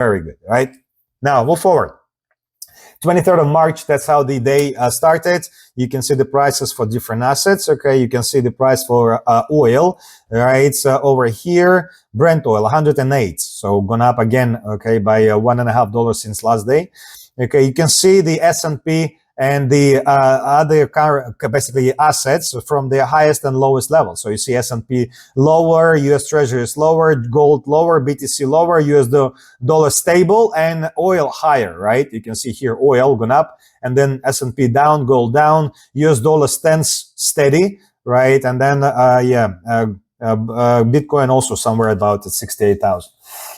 Very good, right? Now, move forward. 23rd of March, that's how the day started. You can see the prices for different assets, okay? You can see the price for oil, right? It's over here, Brent oil, 108. So gone up again, okay, by $1.50 since last day. Okay, you can see the S&P and the other basically assets from the highest and lowest level. So you see S&P lower, US Treasury is lower, gold lower, BTC lower, US dollar stable, and oil higher, right? You can see here oil gone up, and then S&P down, gold down, US dollar stands steady, right? And then Bitcoin also somewhere about at 68,000.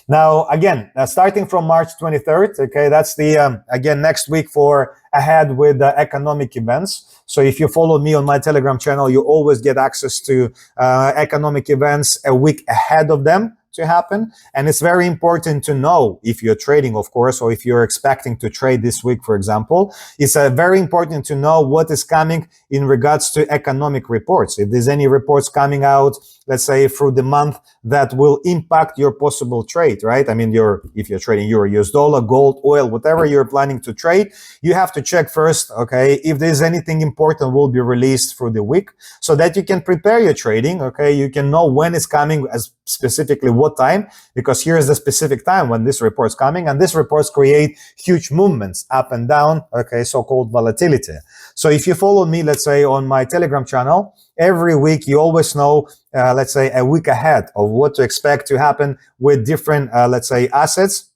Now, again, starting from March 23rd, okay, that's the, again, next week for ahead with economic events. So if you follow me on my Telegram channel, you always get access to economic events a week ahead of them to happen. And it's very important to know if you're trading, of course, or if you're expecting to trade this week, for example, it's very important to know what is coming in regards to economic reports. If there's any reports coming out, let's say through the month, that will impact your possible trade, right? I mean, if you're trading euro, US dollar, gold, oil, whatever you're planning to trade, you have to check first, okay, if there's anything important will be released through the week so that you can prepare your trading, okay? You can know when it's coming, as specifically what time, because here's the specific time when this report's coming, and these reports create huge movements up and down, okay, so-called volatility. So if you follow me, let's say on my Telegram channel, every week you always know, let's say a week ahead of what to expect to happen with different, let's say, assets,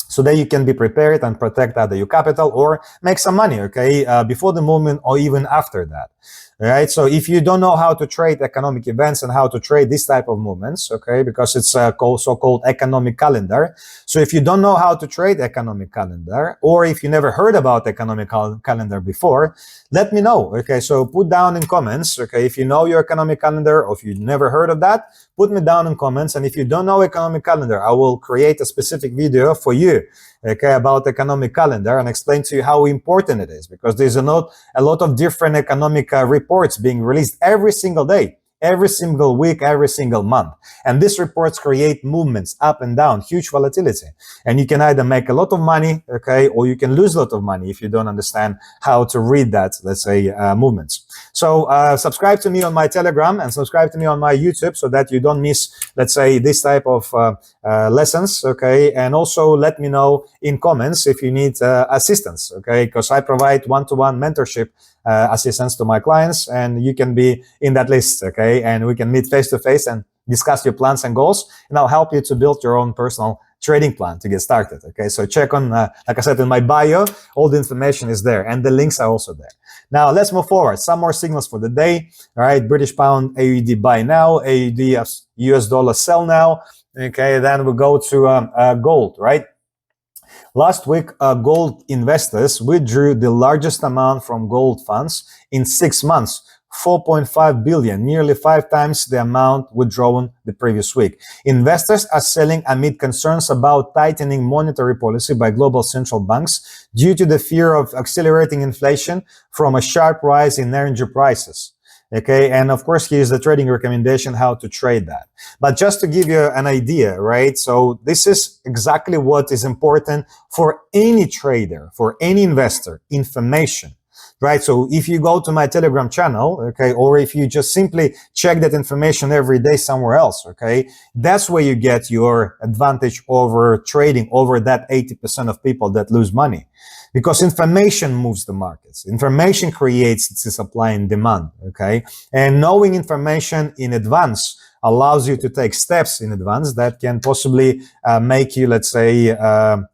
so that you can be prepared and protect either your capital or make some money, okay, before the movement or even after that. Right. So if you don't know how to trade economic events and how to trade this type of movements, okay, because it's a so-called economic calendar. So if you don't know how to trade economic calendar, or if you never heard about economic calendar before, let me know. Okay. So put down in comments. Okay. If you know your economic calendar, or if you never heard of that, put me down in comments. And if you don't know economic calendar, I will create a specific video for you, okay, about economic calendar and explain to you how important it is, because there's a lot of different economic reports being released every single day, every single week, every single month. And these reports create movements up and down, huge volatility. And you can either make a lot of money, okay, or you can lose a lot of money if you don't understand how to read that, let's say, movements. So subscribe to me on my Telegram and subscribe to me on my YouTube so that you don't miss, let's say, this type of lessons, okay? And also let me know in comments if you need assistance, okay? Because I provide one-to-one mentorship assistance to my clients, and you can be in that list, okay? And we can meet face-to-face and discuss your plans and goals, and I'll help you to build your own personal trading plan to get started, okay? So check on, like I said, in my bio, all the information is there, and the links are also there. Now, let's move forward. Some more signals for the day, all right? British pound, AUD buy now, AUD US dollar sell now, okay? Then we go to gold, right? Last week, gold investors withdrew the largest amount from gold funds in 6 months, 4.5 billion, nearly 5 times the amount withdrawn the previous week. Investors are selling amid concerns about tightening monetary policy by global central banks due to the fear of accelerating inflation from a sharp rise in energy prices. Okay, and of course, here's the trading recommendation how to trade that. But just to give you an idea, right? So this is exactly what is important for any trader, for any investor, information. Right. So if you go to my Telegram channel, okay, or if you just simply check that information every day somewhere else, okay, that's where you get your advantage over trading over that 80% of people that lose money. Because information moves the markets. Information creates the supply and demand, okay? And knowing information in advance allows you to take steps in advance that can possibly make you, let's say,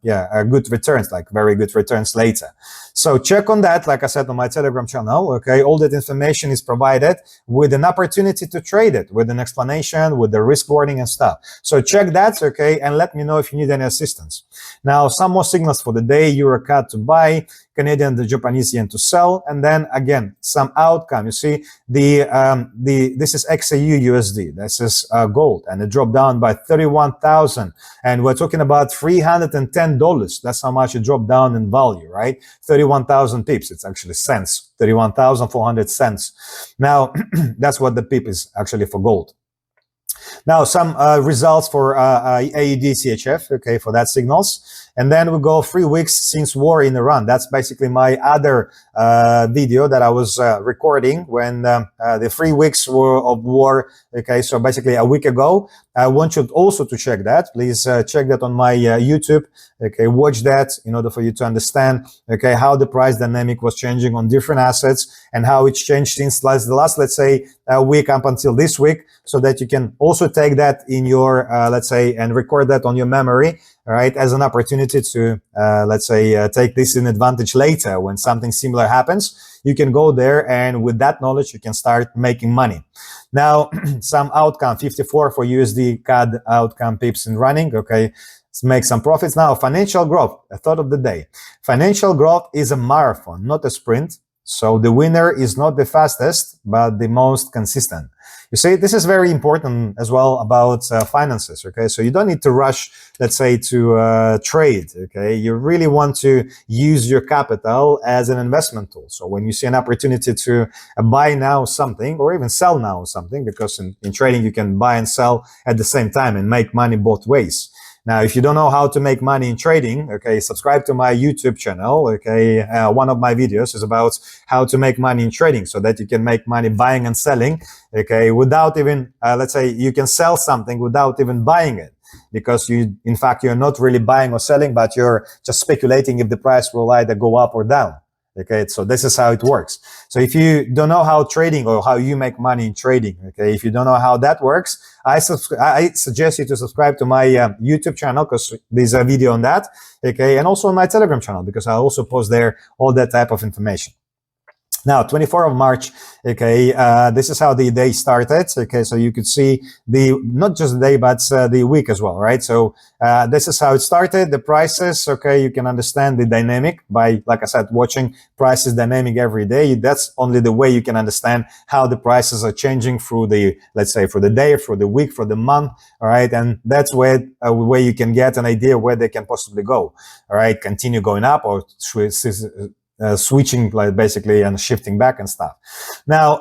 good returns, like very good returns later. So check on that, like I said, on my Telegram channel, okay? All that information is provided with an opportunity to trade it, with an explanation, with the risk warning and stuff. So check that, okay? And let me know if you need any assistance. Now, some more signals for the day: Euro CAD to buy, Canadian to Japanese yen to sell, and then again, some outcome. You see, this is XAU USD. This is gold, and it dropped down by 31,000. And we're talking about $310. That's how much it dropped down in value, right? 31,000 pips. It's actually cents. 31,400 cents. Now, that's what the pip is actually for gold. Now, some results for AED CHF, okay, for that signals. And then we go 3 weeks since war in Iran. That's basically my other video that I was recording when the 3 weeks of war, okay, so basically a week ago. I want you also to check that. Please check that on my YouTube. Okay, watch that in order for you to understand, okay, how the price dynamic was changing on different assets and how it's changed since the last, let's say, week up until this week, so that you can also take that in your, let's say, and record that on your memory, all right, as an opportunity to, let's say, take this in advantage later when something similar happens. You can go there, and with that knowledge, you can start making money. Now, some outcome, 54 for USD CAD outcome pips in running, okay. Let's make some profits. Now, financial growth, a thought of the day. Financial growth is a marathon, not a sprint. So the winner is not the fastest, but the most consistent. You see, this is very important as well about finances, okay? So you don't need to rush, let's say, to trade, okay? You really want to use your capital as an investment tool. So when you see an opportunity to buy now something or even sell now something, because in trading you can buy and sell at the same time and make money both ways. Now, if you don't know how to make money in trading, okay, subscribe to my YouTube channel, okay? One of my videos is about how to make money in trading so that you can make money buying and selling, okay, without even, let's say, you can sell something without even buying it, because in fact, you're not really buying or selling, but you're just speculating if the price will either go up or down. Okay, so this is how it works. So if you don't know how trading or how you make money in trading, okay, if you don't know how that works, I suggest you to subscribe to my YouTube channel, because there's a video on that, okay, and also on my Telegram channel, because I also post there all that type of information. Now, 24th of March, okay, this is how the day started, okay, so you could see not just the day, but the week as well, right? So this is how it started, the prices, okay, you can understand the dynamic by, like I said, watching prices dynamic every day. That's only the way you can understand how the prices are changing through the, let's say, for the day, for the week, for the month, all right? And that's where you can get an idea where they can possibly go, all right? Continue going up or switching, like, basically, and shifting back and stuff. Now,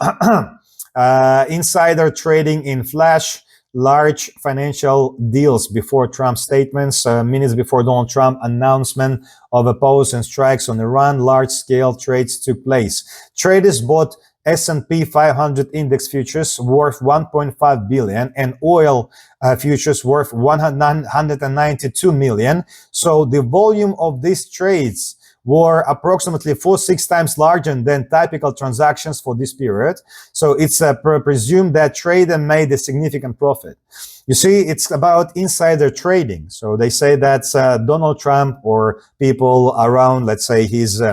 insider trading in flash, large financial deals before Trump statements, minutes before Donald Trump announcement of a pause and strikes on Iran, large-scale trades took place. Traders bought S&P 500 index futures worth 1.5 billion and oil futures worth 192 million. So the volume of these trades were approximately 4-6 times larger than typical transactions for this period. So it's presumed that trader made a significant profit. You see, it's about insider trading. So they say that Donald Trump or people around, let's say, his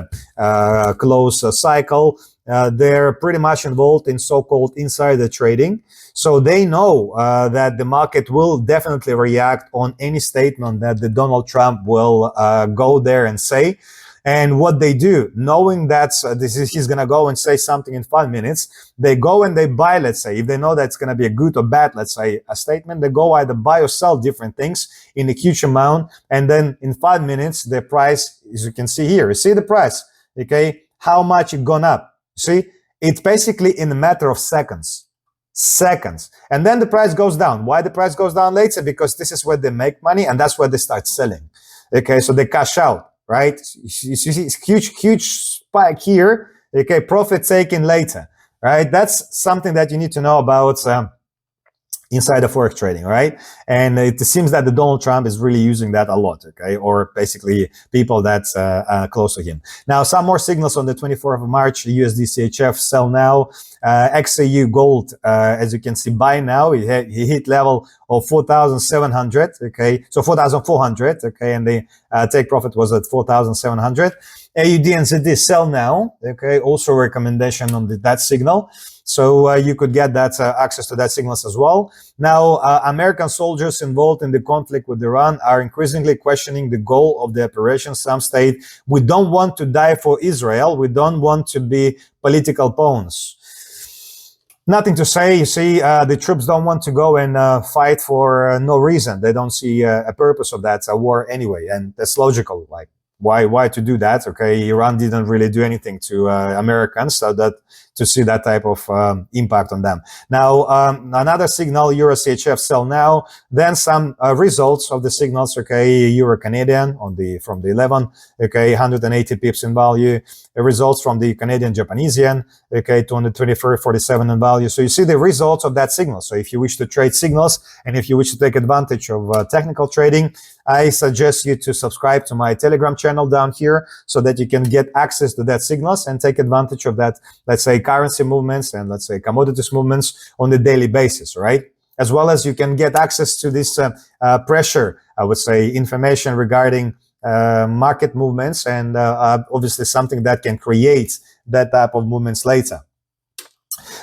close cycle, they're pretty much involved in so-called insider trading. So they know that the market will definitely react on any statement that the Donald Trump will go there and say. And what they do, knowing that he's going to go and say something in 5 minutes, they go and they buy, let's say, if they know that it's going to be a good or bad, let's say, a statement, they go either buy or sell different things in a huge amount. And then in 5 minutes, the price, as you can see here, you see the price, okay, how much it gone up. See, it's basically in a matter of seconds. And then the price goes down. Why the price goes down later? Because this is where they make money and that's where they start selling. Okay, so they cash out. Right? You see, it's huge spike here. Okay, profit taken later. Right? That's something that you need to know about inside of Forex trading, right? And it seems that the Donald Trump is really using that a lot, okay? Or basically people that's close to him. Now, some more signals on the 24th of March, USD CHF, sell now. XAU gold, as you can see, buy now. He hit level of 4,700, okay? So 4,400, okay? And the take profit was at 4,700. AUD and ZD sell now, okay? Also recommendation on that signal. So you could get that access to that signals as well. Now, American soldiers involved in the conflict with Iran are increasingly questioning the goal of the operation. Some state, we don't want to die for Israel. We don't want to be political pawns. Nothing to say. You see, the troops don't want to go and fight for no reason. They don't see a purpose of that, a war anyway. And that's logical. Like, why to do that? Okay, Iran didn't really do anything to Americans, so that to see that type of impact on them. Now, another signal, Euro CHF sell now, then some results of the signals, okay, Euro Canadian from the 11, okay, 180 pips in value, results from the Canadian Japanese yen, okay, 224.47 in value. So you see the results of that signal. So if you wish to trade signals and if you wish to take advantage of technical trading, I suggest you to subscribe to my Telegram channel down here so that you can get access to that signals and take advantage of that, let's say, currency movements and let's say commodities movements on a daily basis, right? As well as you can get access to this pressure, I would say, information regarding market movements and obviously something that can create that type of movements later.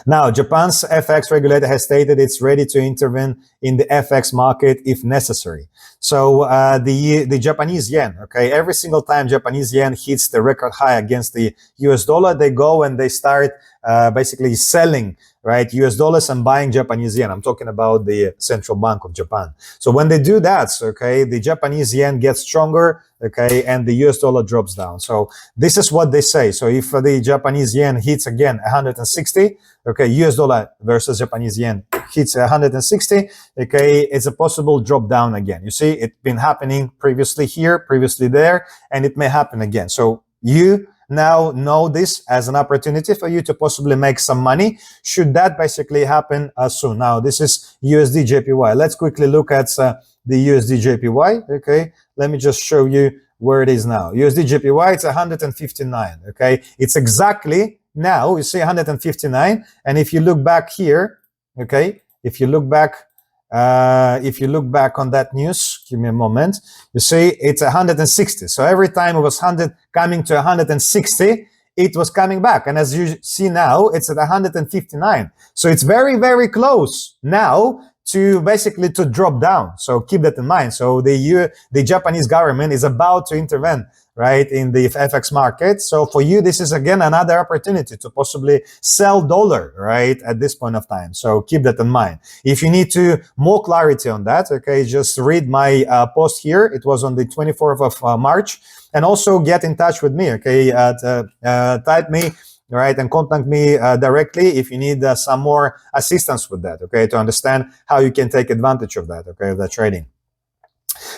Now, Japan's FX regulator has stated it's ready to intervene in the FX market if necessary. So the Japanese yen, okay, every single time Japanese yen hits the record high against the US dollar, they go and they start basically selling, right, US dollars and buying Japanese yen. I'm talking about the Central Bank of Japan. So when they do that, okay, the Japanese yen gets stronger, okay, and the US dollar drops down. So this is what they say. So if the Japanese yen hits again 160, okay, US dollar versus Japanese yen hits 160, okay, it's a possible drop down again. You see, it's been happening previously here, previously there, and it may happen again. So you now know this as an opportunity for you to possibly make some money should that basically happen soon. Now, this is USD JPY. Let's quickly look at the USD JPY, okay? Let me just show you where it is now. USD JPY, it's 159, okay? It's exactly now, you see 159, and if you look back here, okay, if you look back on that news, give me a moment, you see it's 160. So every time it was coming to 160, it was coming back. And as you see now, it's at 159. So it's very, very close now to basically to drop down. So keep that in mind. So the Japanese government is about to intervene, right, in the FX market. So for you, this is again another opportunity to possibly sell dollar, right, at this point of time. So keep that in mind. If you need more clarity on that, okay, just read my post here. It was on the 24th of March. And also get in touch with me, okay, type me, right, and contact me directly if you need some more assistance with that, okay, to understand how you can take advantage of that, okay, of that trading.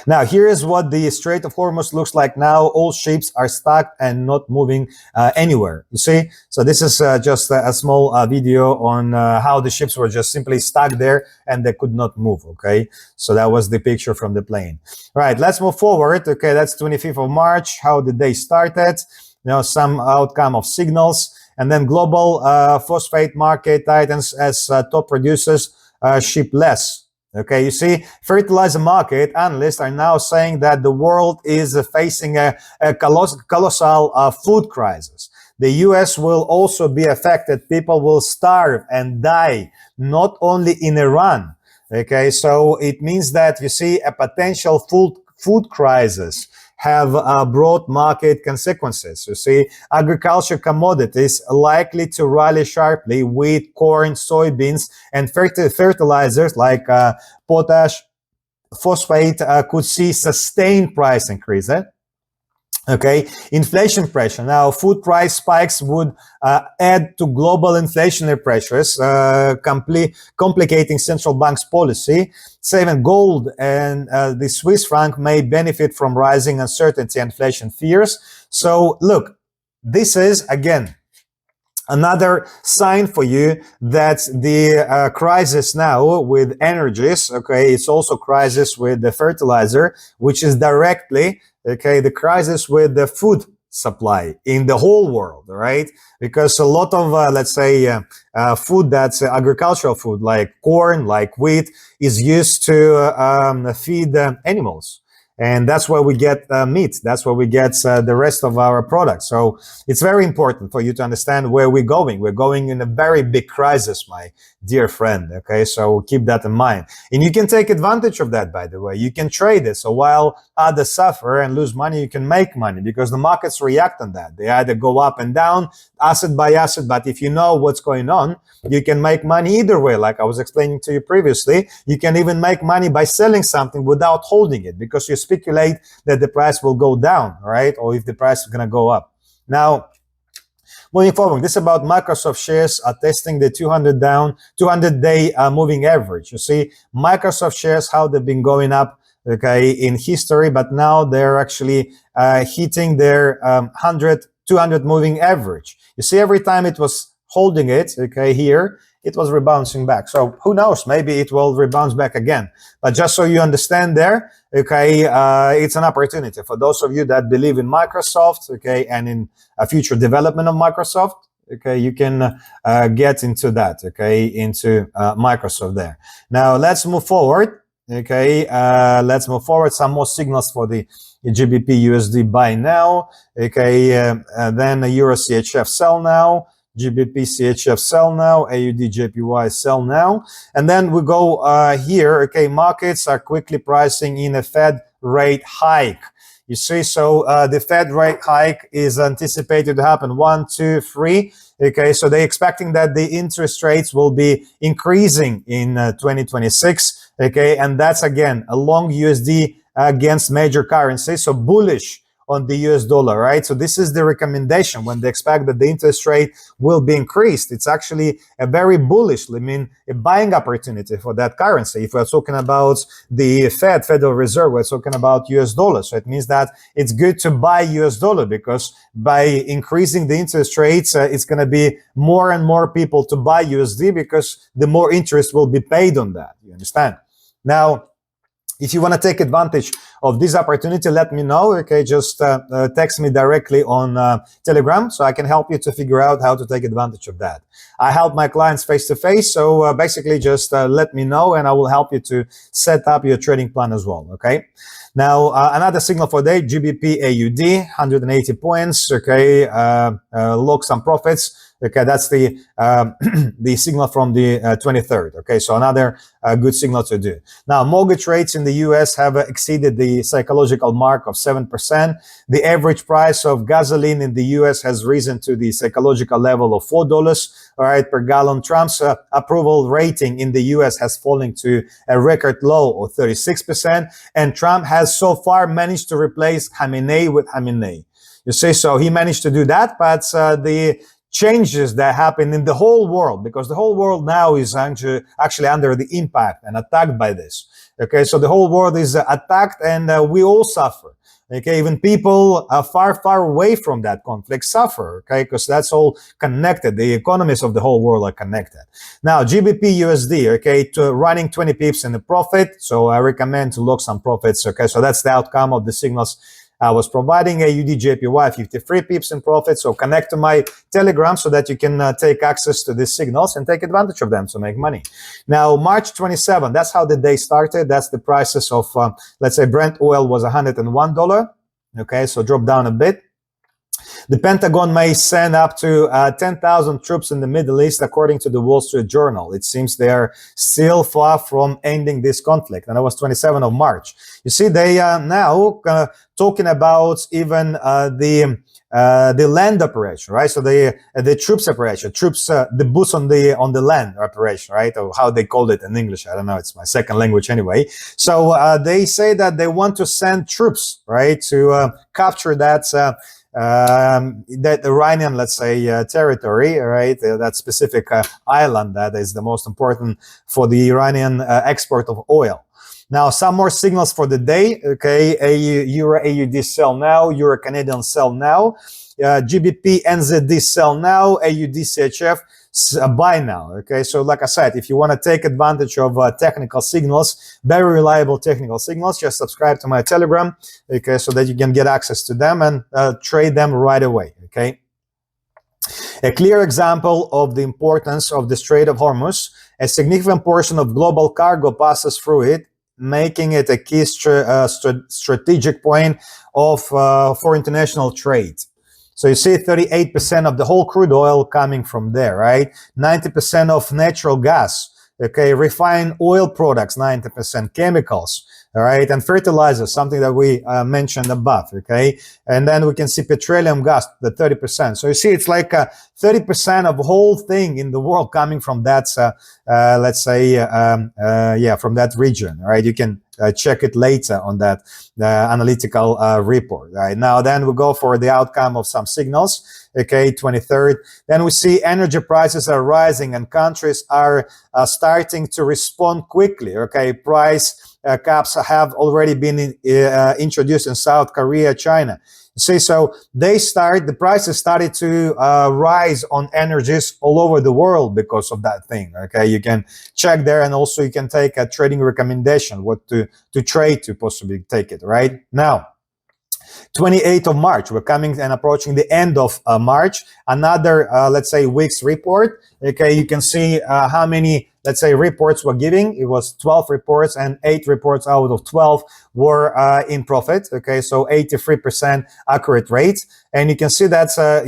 Now, here is what the Strait of Hormuz looks like now. All ships are stuck and not moving anywhere. You see? So this is just a small video on how the ships were just simply stuck there and they could not move, okay? So that was the picture from the plane. Right, let's move forward. Okay, that's 25th of March, how the day started. You know, some outcome of signals. And then global phosphate market tightens as top producers ship less. Okay, you see, fertilizer market analysts are now saying that the world is facing a colossal food crisis. The US will also be affected. People will starve and die, not only in Iran. Okay, so it means that you see a potential food crisis have broad market consequences. You see, agriculture commodities are likely to rally sharply. Wheat, corn, soybeans, and fertilizers like potash, phosphate could see sustained price increase. Okay, inflation pressure. Now, food price spikes would add to global inflationary pressures, complicating central bank's policy. Saving gold and the Swiss franc may benefit from rising uncertainty and inflation fears. So, look, this is, again, another sign for you that the crisis now with energies, okay, it's also crisis with the fertilizer, which is directly, okay, the crisis with the food supply in the whole world, right? Because a lot of, let's say, food that's agricultural food, like corn, like wheat, is used to feed animals. And that's where we get meat. That's where we get the rest of our products. So it's very important for you to understand where we're going. We're going in a very big crisis, my dear friend. Okay, so keep that in mind. And you can take advantage of that, by the way. You can trade it. So while others suffer and lose money, you can make money because the markets react on that. They either go up and down, asset by asset. But if you know what's going on, you can make money either way. Like I was explaining to you previously, you can even make money by selling something without holding it because you speculate that the price will go down, right? Or if the price is going to go up. Now, Moving forward, this is about Microsoft shares are testing the 200-day moving average. You see, Microsoft shares, how they've been going up, okay, in history, but now they're actually hitting their 200 moving average. You see, every time it was holding it, okay, here, it was rebouncing back. So who knows, maybe it will rebound back again. But just so you understand there, okay, it's an opportunity for those of you that believe in Microsoft, okay, and in a future development of Microsoft, okay, you can get into that, okay, into Microsoft there. Now, let's move forward, okay, let's move forward. Some more signals for the GBP USD buy now, okay, then Euro CHF sell now, GBP CHF sell now, AUD JPY sell now. And then we go here, okay, markets are quickly pricing in a Fed rate hike. You see, so the Fed rate hike is anticipated to happen 1, 2, 3. Okay, so they're expecting that the interest rates will be increasing in 2026. Okay, and that's again a long USD against major currencies, so bullish on the US dollar, right? So this is the recommendation when they expect that the interest rate will be increased. It's actually a very bullish, I mean, a buying opportunity for that currency. If we're talking about the Federal Reserve, we're talking about US dollars. So it means that it's good to buy US dollar because by increasing the interest rates, it's going to be more and more people to buy USD because the more interest will be paid on that. You understand? Now, if you want to take advantage of this opportunity, let me know. Okay, just text me directly on Telegram so I can help you to figure out how to take advantage of that. I help my clients face to face, so basically just let me know and I will help you to set up your trading plan as well. Okay. Now, another signal for the day, GBP AUD, 180 points. Okay, lock some profits. Okay, that's the the signal from the 23rd. Okay, so another good signal to do. Now, mortgage rates in the US have exceeded the psychological mark of 7%. The average price of gasoline in the US has risen to the psychological level of $4, all right, per gallon. Trump's approval rating in the US has fallen to a record low of 36%, and Trump has so far managed to replace Khamenei with Khamenei. You see, so he managed to do that, but the changes that happen in the whole world, because the whole world now is actually under the impact and attacked by this. Okay, so the whole world is attacked and we all suffer. Okay, even people far, far away from that conflict suffer, okay, because that's all connected. The economies of the whole world are connected. Now, GBP USD, okay, to running 20 pips in the profit. So I recommend to lock some profits, okay, so that's the outcome of the signals I was providing. AUD JPY 53 pips in profit. So connect to my Telegram so that you can take access to these signals and take advantage of them to make money. Now, March 27, that's how the day started. That's the prices of, let's say Brent oil was $101. Okay, so drop down a bit. The Pentagon may send up to 10,000 troops in the Middle East, according to the Wall Street Journal. It seems they are still far from ending this conflict. And that was 27th of March. You see, they are now talking about even the land operation, right? So the troops operation, the boots on the land operation, right? Or how they called it in English. I don't know. It's my second language anyway. So they say that they want to send troops, right, to capture that Iranian, let's say, territory, right? That specific island that is the most important for the Iranian export of oil. Now, some more signals for the day. Okay, Euro AUD sell now, Euro Canadian sell now, GBP NZD sell now, AUD CHF buy now. Okay, so like I said, if you want to take advantage of technical signals, very reliable technical signals, just subscribe to my Telegram, okay, so that you can get access to them and trade them right away. Okay. A clear example of the importance of the Strait of Hormuz, a significant portion of global cargo passes through it, making it a key strategic point of for international trade. So you see 38% of the whole crude oil coming from there, right? 90% of natural gas, okay, refined oil products, 90%, chemicals, all right, and fertilizer, something that we mentioned above, okay, and then we can see petroleum gas, the 30%. So you see, it's like 30% of the whole thing in the world coming from that, let's say, from that region, right? You can check it later on that analytical report, right? Now, then we go for the outcome of some signals, okay, 23rd. Then we see energy prices are rising and countries are starting to respond quickly, okay? Price caps have already been introduced in South Korea, China. See, so the prices started to rise on energies all over the world because of that thing, okay? You can check there, and also you can take a trading recommendation, what to trade to possibly take it, right? Now, 28th of March, we're coming and approaching the end of March, another, let's say, week's report. Okay, you can see how many, let's say, reports we're giving. It was 12 reports, and 8 reports out of 12 were in profit. Okay, so 83% accurate rate. And you can see that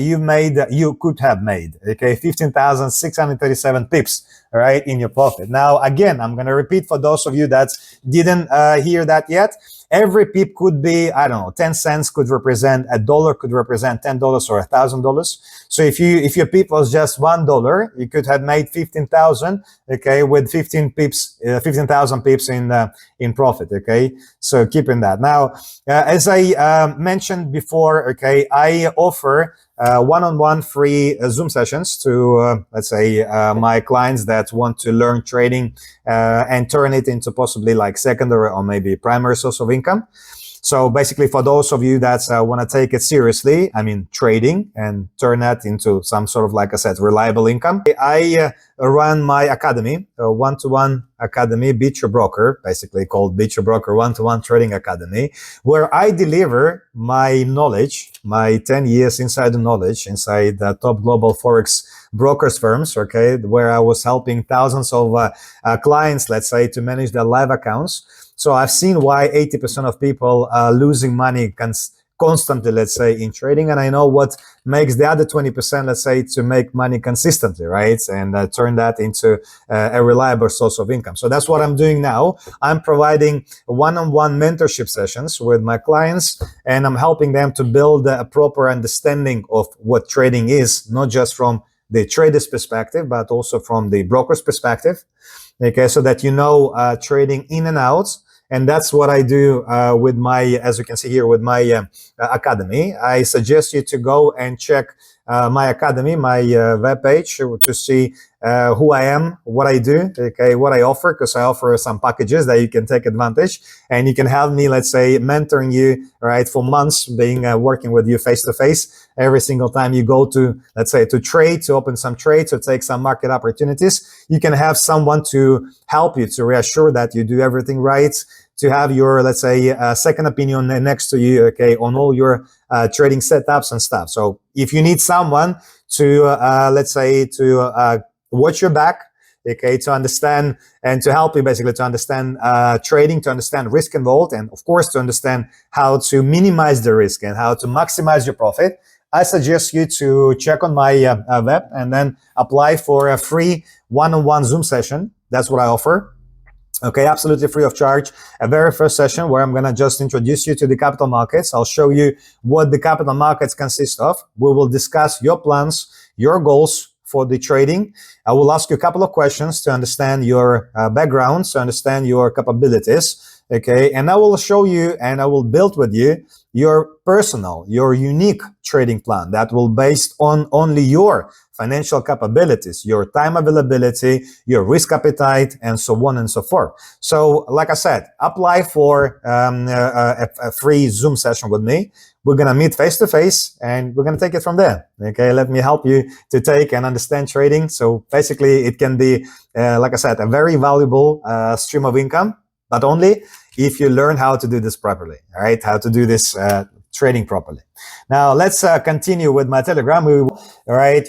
you could have made, okay, 15,637 pips, all right, in your profit. Now, again, I'm going to repeat for those of you that didn't hear that yet. Every pip could be, I don't know, 10 cents could represent $1, could represent $10 or $1,000. So if your pip was just $1, you could have made 15,000, okay, with 15,000 pips in profit, okay. So keeping that. Now, as I mentioned before, okay, I offer one-on-one free Zoom sessions to, let's say, my clients that want to learn trading and turn it into possibly like secondary or maybe primary source of income. So basically, for those of you that want to take it seriously, I mean, trading, and turn that into some sort of, like I said, reliable income, I run my academy, a one-to-one academy, Beat Your Broker, basically called Beat Your Broker One-to-One Trading Academy, where I deliver my knowledge, my 10 years inside knowledge inside the top global Forex brokers firms, okay, where I was helping thousands of clients, let's say, to manage their live accounts. So I've seen why 80% of people are losing money constantly, let's say, in trading. And I know what makes the other 20%, let's say, to make money consistently, right? And turn that into a reliable source of income. So that's what I'm doing now. I'm providing one-on-one mentorship sessions with my clients, and I'm helping them to build a proper understanding of what trading is, not just from the trader's perspective, but also from the broker's perspective. Okay, so that you know trading in and out. And that's what I do with my, as you can see here, with my academy. I suggest you to go and check my academy, my webpage, to see who I am, what I do, okay, what I offer, because I offer some packages that you can take advantage, and you can have me, let's say, mentoring you, right, for months, being working with you face to face every single time you go to, let's say, to trade, to open some trades, to take some market opportunities. You can have someone to help you, to reassure that you do everything right, to have your, let's say, second opinion next to you, okay, on all your trading setups and stuff. So if you need someone to, let's say, to watch your back, okay, to understand and to help you basically to understand trading, to understand risk involved, and of course to understand how to minimize the risk and how to maximize your profit, I suggest you to check on my web and then apply for a free one-on-one Zoom session. That's what I offer. Okay, absolutely free of charge. A very first session where I'm going to just introduce you to the capital markets. I'll show you what the capital markets consist of. We will discuss your plans, your goals for the trading. I will ask you a couple of questions to understand your background, to understand your capabilities. Okay, and I will show you and I will build with you your personal, your unique trading plan that will based on only your financial capabilities, your time availability, your risk appetite, and so on and so forth. So, like I said, apply for a free Zoom session with me. We're going to meet face to face and we're going to take it from there. Okay, let me help you to take and understand trading. So basically, it can be, like I said, a very valuable stream of income, but only if you learn how to do this properly, all right? How to do this trading properly. Now, let's continue with my Telegram. All right.